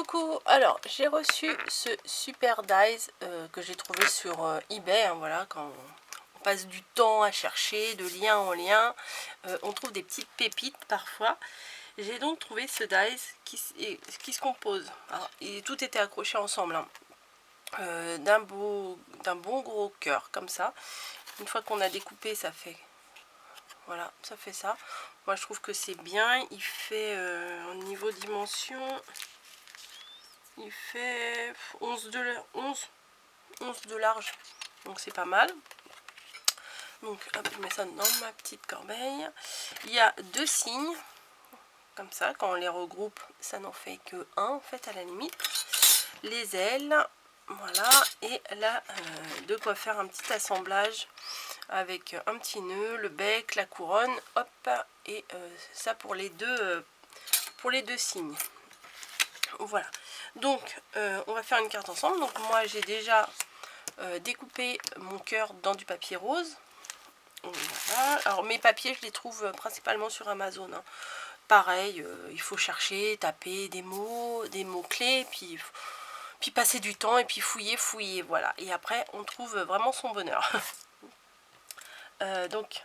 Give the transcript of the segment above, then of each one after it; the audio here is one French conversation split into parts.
Coucou, alors j'ai reçu ce super dies que j'ai trouvé sur eBay, hein, voilà, quand on passe du temps à chercher de lien en lien, on trouve des petites pépites parfois. J'ai donc trouvé ce dies qui se compose, alors, tout était accroché ensemble, hein, d'un bon gros cœur comme ça. Une fois qu'on a découpé, ça fait, voilà, ça fait ça. Moi je trouve que c'est bien, il fait au niveau dimension, il fait 11 de large, donc c'est pas mal. Donc hop, je mets ça dans ma petite corbeille. Il y a deux signes, comme ça, quand on les regroupe, ça n'en fait que un en fait à la limite. Les ailes, voilà, et là, de quoi faire un petit assemblage avec un petit nœud, le bec, la couronne, hop, et ça pour les deux signes. Voilà, donc on va faire une carte ensemble. Donc moi j'ai déjà découpé mon cœur dans du papier rose. Voilà. Alors mes papiers je les trouve principalement sur Amazon, hein. Pareil, il faut chercher, taper des mots clés, puis passer du temps et puis fouiller, voilà, et après on trouve vraiment son bonheur. Donc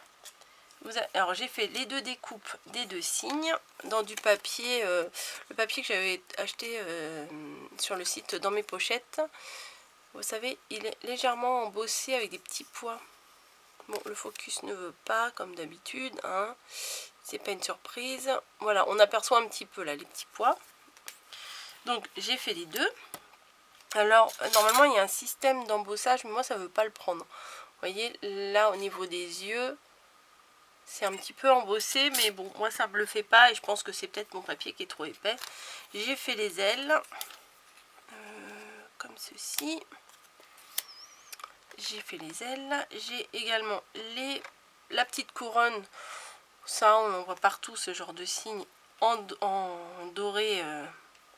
alors j'ai fait les deux découpes des deux signes dans du papier, le papier que j'avais acheté sur le site dans mes pochettes. Vous savez, il est légèrement embossé avec des petits pois. Bon, le focus ne veut pas comme d'habitude, hein. C'est pas une surprise. Voilà, on aperçoit un petit peu là les petits pois. Donc j'ai fait les deux. Alors normalement il y a un système d'embossage, mais moi ça veut pas le prendre. Vous voyez là au niveau des yeux, c'est un petit peu embossé, mais bon, moi ça me le fait pas et je pense que c'est peut-être mon papier qui est trop épais. J'ai fait les ailes comme ceci. J'ai fait les ailes. J'ai également la petite couronne. Ça, on en voit partout ce genre de signe en doré,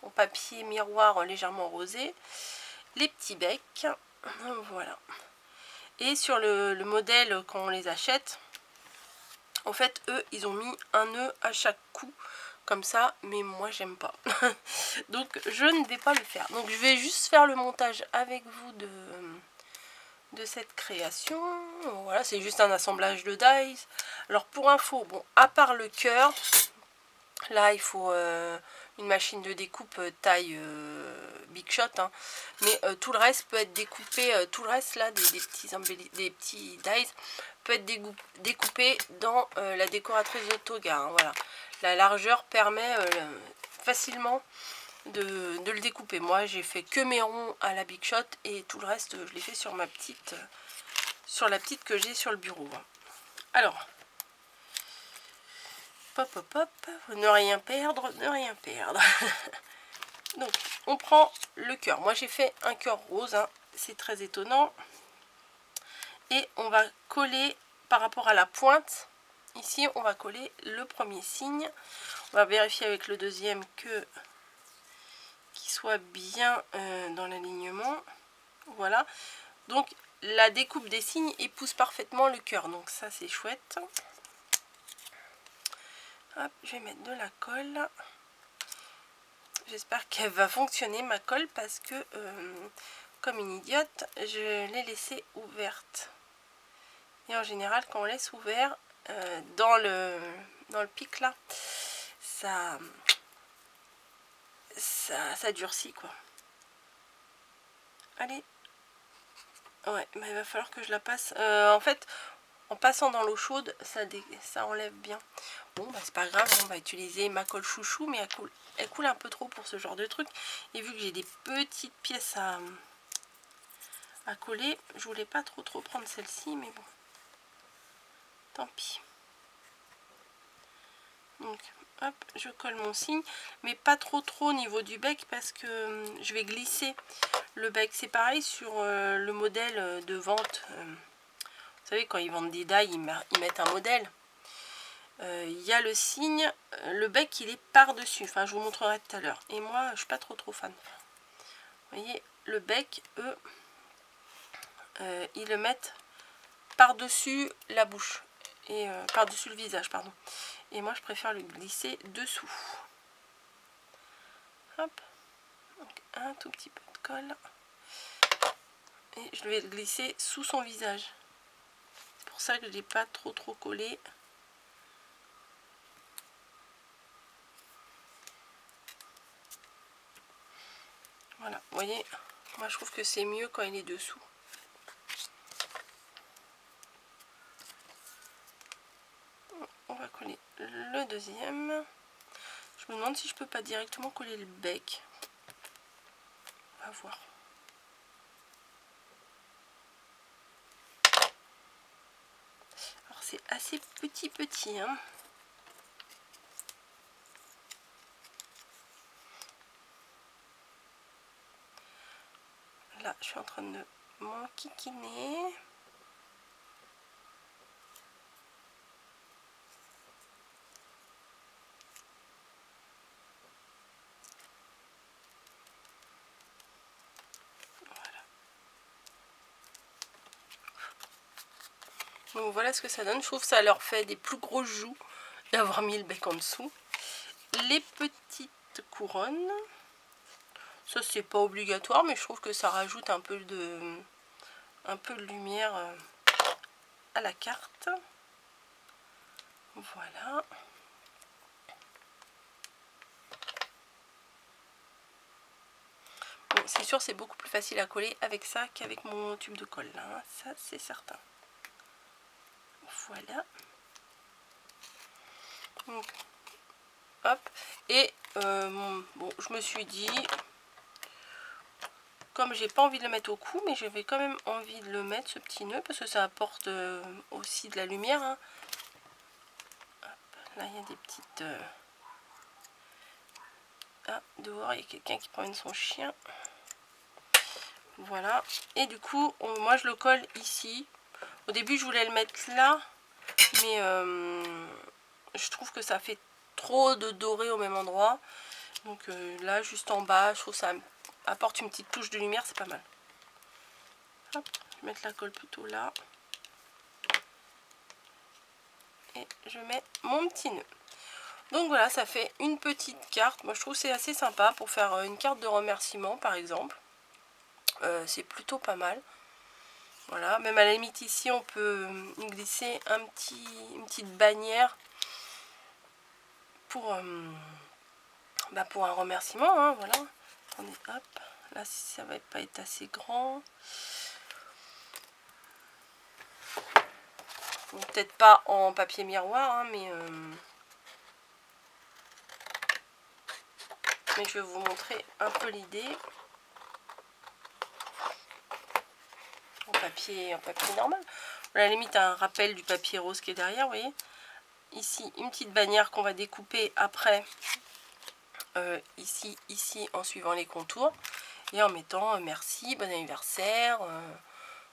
en papier miroir légèrement rosé. Les petits becs, voilà. Et sur le modèle, quand on les achète, en fait, eux, ils ont mis un nœud à chaque coup, comme ça, mais moi, j'aime pas. Donc, je ne vais pas le faire. Donc, je vais juste faire le montage avec vous de cette création. Voilà, c'est juste un assemblage de dies. Alors, pour info, bon, à part le cœur, là, il faut une machine de découpe taille Big Shot, hein. Mais tout le reste peut être découpé, tout le reste là, des petits dies, peut être découpé dans la décoratrice de Toga, hein, voilà. La largeur permet facilement de le découper. Moi, j'ai fait que mes ronds à la Big Shot et tout le reste, je l'ai fait sur ma petite, sur la petite que j'ai sur le bureau. Alors, hop, hop, hop, ne rien perdre, ne rien perdre. Donc, on prend le cœur. Moi, j'ai fait un cœur rose, hein. C'est très étonnant. Et on va coller par rapport à la pointe. Ici, on va coller le premier signe. On va vérifier avec le deuxième qu'il soit bien dans l'alignement. Voilà. Donc, la découpe des signes épouse parfaitement le cœur. Donc, ça, c'est chouette. Hop, je vais mettre de la colle. J'espère qu'elle va fonctionner, ma colle, parce que, comme une idiote, je l'ai laissée ouverte. Et en général, quand on laisse ouvert, dans le pic, là, ça durcit, quoi. Allez. Ouais, mais il va falloir que je la passe. En fait, en passant dans l'eau chaude, ça enlève bien. Bon, bah c'est pas grave, on va utiliser ma colle chouchou, mais elle coule un peu trop pour ce genre de truc. Et vu que j'ai des petites pièces à coller, je voulais pas trop prendre celle-ci, mais bon, tant pis. Donc, hop, je colle mon signe, mais pas trop au niveau du bec parce que je vais glisser le bec. C'est pareil sur le modèle de vente. Vous savez, quand ils vendent des dies, ils mettent un modèle. Il y a le signe, le bec il est par-dessus, enfin je vous montrerai tout à l'heure. Et moi je suis pas trop fan. Vous voyez, le bec, eux, ils le mettent par-dessus la bouche, et par-dessus le visage, pardon. Et moi je préfère le glisser dessous. Hop, Donc, un tout petit peu de colle. Et je vais le glisser sous son visage. C'est pour ça que je n'ai pas trop collé. Voilà, vous voyez, moi je trouve que c'est mieux quand il est dessous. On va coller le deuxième. Je me demande si je peux pas directement coller le bec. On va voir. Alors c'est assez petit, hein. Là, je suis en train de m'enquiquiner. Donc voilà ce que ça donne. Je trouve que ça leur fait des plus grosses joues d'avoir mis le bec en dessous. Les petites couronnes, ça c'est pas obligatoire, mais je trouve que ça rajoute un peu de lumière à la carte. Voilà. Bon, c'est sûr, c'est beaucoup plus facile à coller avec ça qu'avec mon tube de colle, là, hein. Ça c'est certain. Voilà. Donc, hop. Et bon, je me suis dit, comme j'ai pas envie de le mettre au cou, mais j'avais quand même envie de le mettre, ce petit nœud, parce que ça apporte aussi de la lumière, hein. Hop, là il y a des petites... Ah, dehors il y a quelqu'un qui promène son chien. Voilà. Et du coup, moi je le colle ici. Au début je voulais le mettre là, mais je trouve que ça fait trop de doré au même endroit. Donc là, juste en bas, je trouve que ça apporte une petite touche de lumière, c'est pas mal. Hop, je vais mettre la colle plutôt là. Et je mets mon petit nœud. Donc voilà, ça fait une petite carte. Moi je trouve que c'est assez sympa pour faire une carte de remerciement par exemple. C'est plutôt pas mal. Voilà, même à la limite ici on peut glisser une petite bannière pour un remerciement, hein, voilà. Attendez, hop, là ça va pas être assez grand. Peut-être pas en papier miroir, hein, mais je vais vous montrer un peu l'idée. En papier normal. À la limite un rappel du papier rose qui est derrière, vous voyez. Ici une petite bannière qu'on va découper après. Ici en suivant les contours. Et en mettant merci, bon anniversaire,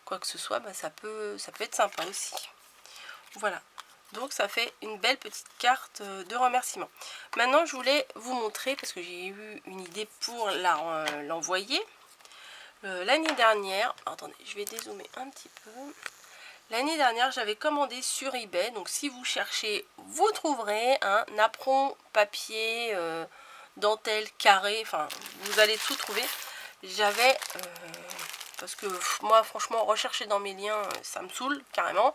quoi que ce soit, ça peut être sympa aussi. Voilà. Donc ça fait une belle petite carte de remerciement. Maintenant je voulais vous montrer, parce que j'ai eu une idée pour l'envoyer. L'année dernière, attendez, je vais dézoomer un petit peu. L'année dernière, j'avais commandé sur eBay. Donc si vous cherchez, vous trouverez un apron papier, dentelle, carré. Enfin, vous allez tout trouver. J'avais... parce que moi, franchement, rechercher dans mes liens, ça me saoule carrément.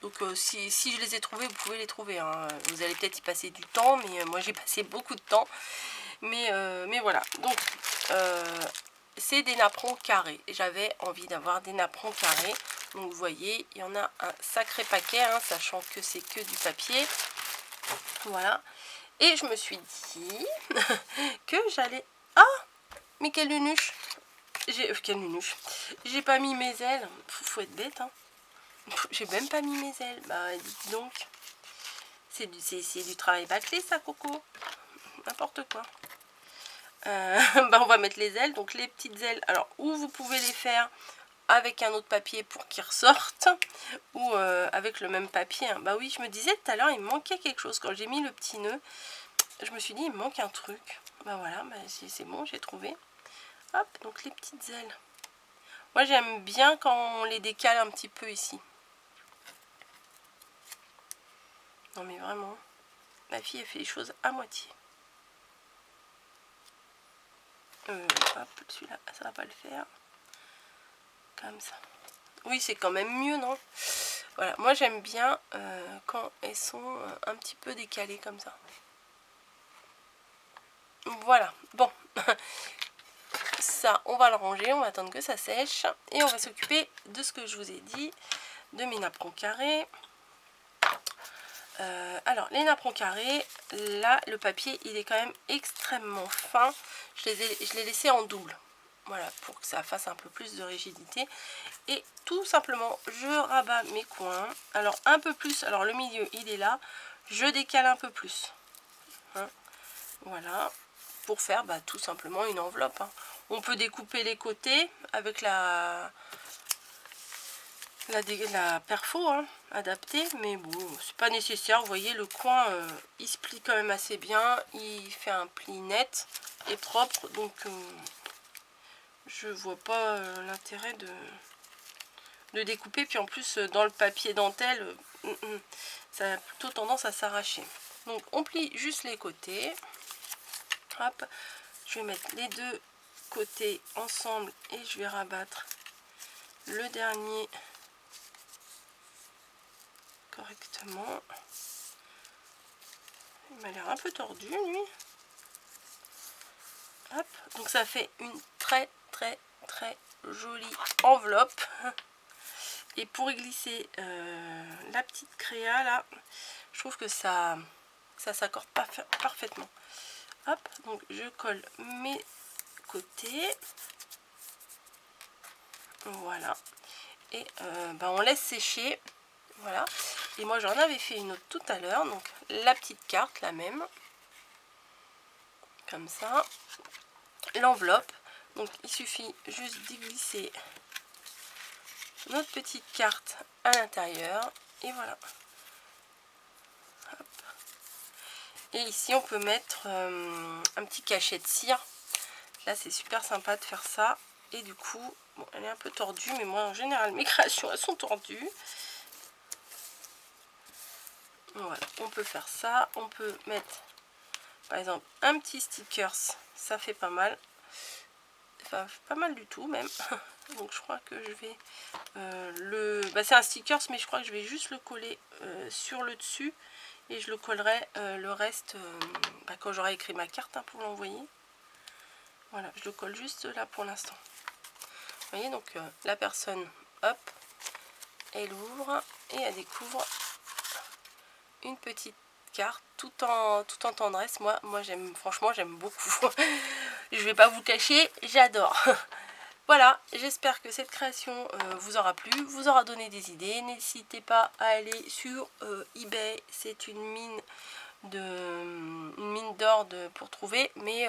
Donc si je les ai trouvés, vous pouvez les trouver, hein. Vous allez peut-être y passer du temps, mais moi j'ai passé beaucoup de temps. Mais voilà. Donc... c'est des napperons carrés. J'avais envie d'avoir des napperons carrés. Donc vous voyez, il y en a un sacré paquet, hein, sachant que c'est que du papier. Voilà. Et je me suis dit que j'allais... Ah, mais quelle nunuche. Quelle nunuche. J'ai pas mis mes ailes. Faut être bête, hein. J'ai même pas mis mes ailes. Bah dites donc. C'est du travail bâclé ça, Coco. N'importe quoi. On va mettre les ailes. Donc les petites ailes, alors où vous pouvez les faire avec un autre papier pour qu'ils ressortent, ou avec le même papier, hein. Bah oui, je me disais tout à l'heure, il me manquait quelque chose. Quand j'ai mis le petit nœud, je me suis dit, il me manque un truc. Bah voilà, c'est bon, j'ai trouvé. Hop, donc les petites ailes. Moi j'aime bien quand on les décale un petit peu ici. Non mais vraiment, ma fille elle fait les choses à moitié. Hop, celui-là, ça va pas le faire. Comme ça. Oui, c'est quand même mieux, non? Voilà, moi j'aime bien quand elles sont un petit peu décalées comme ça. Voilà, bon. Ça, on va le ranger, on va attendre que ça sèche. Et on va s'occuper de ce que je vous ai dit, de mes napperons carrés. Alors, les napperons carrés, là, le papier, il est quand même extrêmement fin. Je l'ai laissé en double. Voilà, pour que ça fasse un peu plus de rigidité. Et tout simplement, je rabats mes coins. Alors, un peu plus. Alors, le milieu, il est là. Je décale un peu plus. Hein, voilà. Pour faire tout simplement une enveloppe. Hein. On peut découper les côtés avec la perfo adaptée, mais bon, c'est pas nécessaire. Vous voyez, le coin il se plie quand même assez bien, il fait un pli net et propre, donc je vois pas l'intérêt de découper. Puis en plus, dans le papier dentelle, ça a plutôt tendance à s'arracher. Donc on plie juste les côtés. Hop, je vais mettre les deux côtés ensemble et je vais rabattre le dernier correctement. Il m'a l'air un peu tordu, lui. Hop, donc ça fait une très jolie enveloppe. Et pour y glisser la petite créa là, je trouve que ça s'accorde parfaitement. Hop, donc je colle mes côtés. Voilà. Et on laisse sécher. Voilà. Et moi j'en avais fait une autre tout à l'heure. Donc la petite carte, la même. Comme ça. L'enveloppe. Donc il suffit juste d'y glisser notre petite carte à l'intérieur. Et voilà. Hop. Et ici on peut mettre un petit cachet de cire. Là c'est super sympa de faire ça. Et du coup, bon, elle est un peu tordue, mais moi en général mes créations elles sont tordues. Voilà, on peut faire ça. On peut mettre par exemple un petit stickers, ça fait pas mal. Enfin, pas mal du tout même. Donc je crois que je vais c'est un stickers, mais je crois que je vais juste le coller sur le dessus. Et je le collerai le reste quand j'aurai écrit ma carte pour l'envoyer. Voilà, je le colle juste là pour l'instant. Vous voyez, donc la personne, hop, elle ouvre et elle découvre une petite carte tout en tendresse. Moi j'aime, franchement j'aime beaucoup. Je vais pas vous cacher, j'adore. Voilà, j'espère que cette création vous aura plu, vous aura donné des idées. N'hésitez pas à aller sur eBay, c'est une mine d'or pour trouver, mais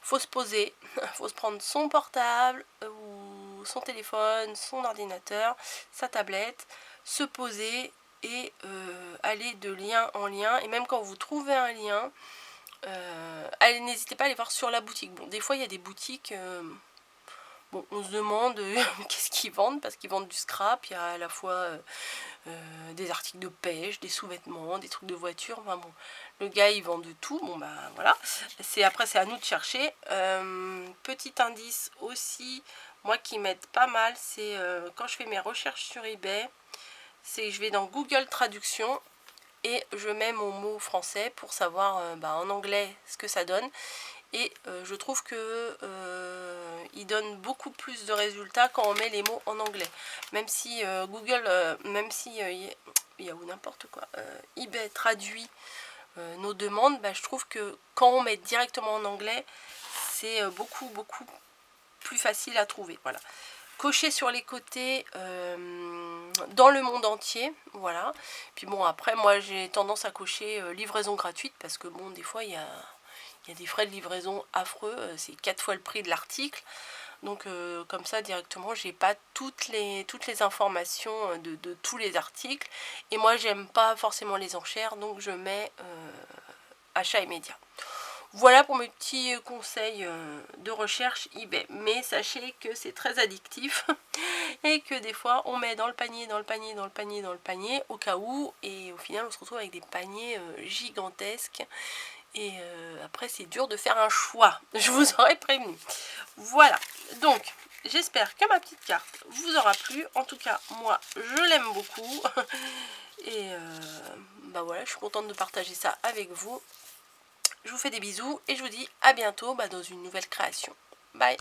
faut se poser, faut se prendre son portable ou son téléphone, son ordinateur, sa tablette, se poser et aller de lien en lien. Et même quand vous trouvez un lien, n'hésitez pas à aller voir sur la boutique. Bon, des fois il y a des boutiques bon, on se demande qu'est-ce qu'ils vendent, parce qu'ils vendent du scrap. Il y a à la fois des articles de pêche, des sous-vêtements, des trucs de voiture. Enfin bon, le gars il vend de tout. Bon voilà. Après c'est à nous de chercher. Petit indice aussi, moi qui m'aide pas mal, c'est quand je fais mes recherches sur eBay, c'est je vais dans Google Traduction et je mets mon mot français pour savoir en anglais ce que ça donne. Et je trouve que il donne beaucoup plus de résultats quand on met les mots en anglais. Même si Google, même si Yahoo, n'importe quoi, eBay traduit nos demandes, je trouve que quand on met directement en anglais, c'est beaucoup plus facile à trouver. Voilà. Cocher sur les côtés dans le monde entier, voilà. Puis bon, après moi j'ai tendance à cocher livraison gratuite, parce que bon, des fois il y a des frais de livraison affreux, c'est 4 fois le prix de l'article. Donc comme ça directement j'ai pas toutes les informations de tous les articles. Et moi j'aime pas forcément les enchères, donc je mets achat immédiat. Voilà pour mes petits conseils de recherche eBay. Mais sachez que c'est très addictif et que des fois on met dans le panier, au cas où, et au final on se retrouve avec des paniers gigantesques. Et après c'est dur de faire un choix, je vous aurais prévenu. Voilà, donc j'espère que ma petite carte vous aura plu. En tout cas moi je l'aime beaucoup. Et bah voilà, je suis contente de partager ça avec vous. Je vous fais des bisous et je vous dis à bientôt dans une nouvelle création. Bye.